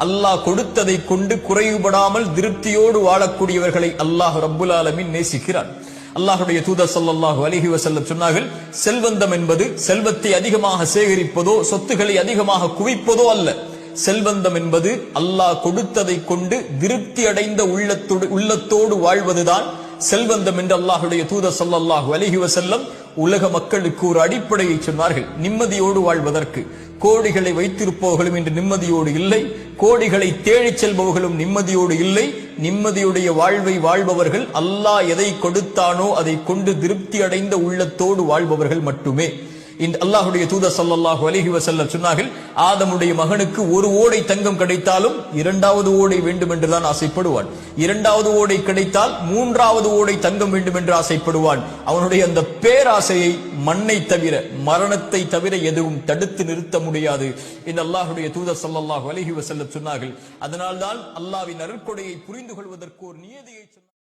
அல்லாஹ் கொடுத்ததை கொண்டு குறைவுபடாமல் திருப்தியோடு வாழக்கூடியவர்களை அல்லாஹ் ரப்புல் ஆலமீன் நேசிக்கிறான். அல்லாஹ்வுடைய தூதர் ஸல்லல்லாஹு அலைஹி வஸல்லம் சொன்னார்கள், செல்வந்தம் என்பது செல்வத்தை அதிகமாக சேகரிப்பதோ சொத்துக்களை அதிகமாக குவிப்பதோ அல்ல. செல்வந்தம் என்பது அல்லாஹ் கொடுத்ததை கொண்டு திருப்தி அடைந்த உள்ளத்தோடு வாழ்வதுதான் செல்வந்தம் என்று அல்லாஹ்வுடைய தூதர் ஸல்லல்லாஹு அலைஹி வஸல்லம் உலக மக்களுக்கு ஒரு அடிப்படையை சொன்னார்கள். நிம்மதியோடு வாழ்வதற்கு கோடிகளை வைத்திருப்பவர்களும் இன்று நிம்மதியோடு இல்லை, கோடிகளை தேடிச் செல்பவர்களும் நிம்மதியோடு இல்லை. நிம்மதியுடைய வாழ்வை வாழ்பவர்கள் அல்லாஹ் எதை கொடுத்தானோ அதை கொண்டு திருப்தி அடைந்த உள்ளத்தோடு வாழ்பவர்கள் மட்டுமே. இந்த அல்லாஹ்வுடைய தூதர் ஸல்லல்லாஹு அலைஹி வஸல்லம் சொன்னார்கள், ஆதமுடைய மகனுக்கு ஒரு ஓடை தங்கம் கிடைத்தாலும் இரண்டாவது ஓடை வேண்டும் என்றுதான் ஆசைப்படுவான். இரண்டாவது ஓடை கிடைத்தால் மூன்றாவது ஓடை தங்கம் வேண்டும் என்று ஆசைப்படுவான். அவனுடைய அந்த பேராசையை மண்ணை தவிர மரணத்தை தவிர எதுவும் தடுத்து நிறுத்த முடியாது என்று அல்லாஹ்வுடைய தூதர் ஸல்லல்லாஹு அலைஹி வஸல்லம் சொன்னார்கள். அதனால்தான் அல்லாஹ்வின் அருட்கொடையை புரிந்து கொள்வதற்கு ஒரு நியதியை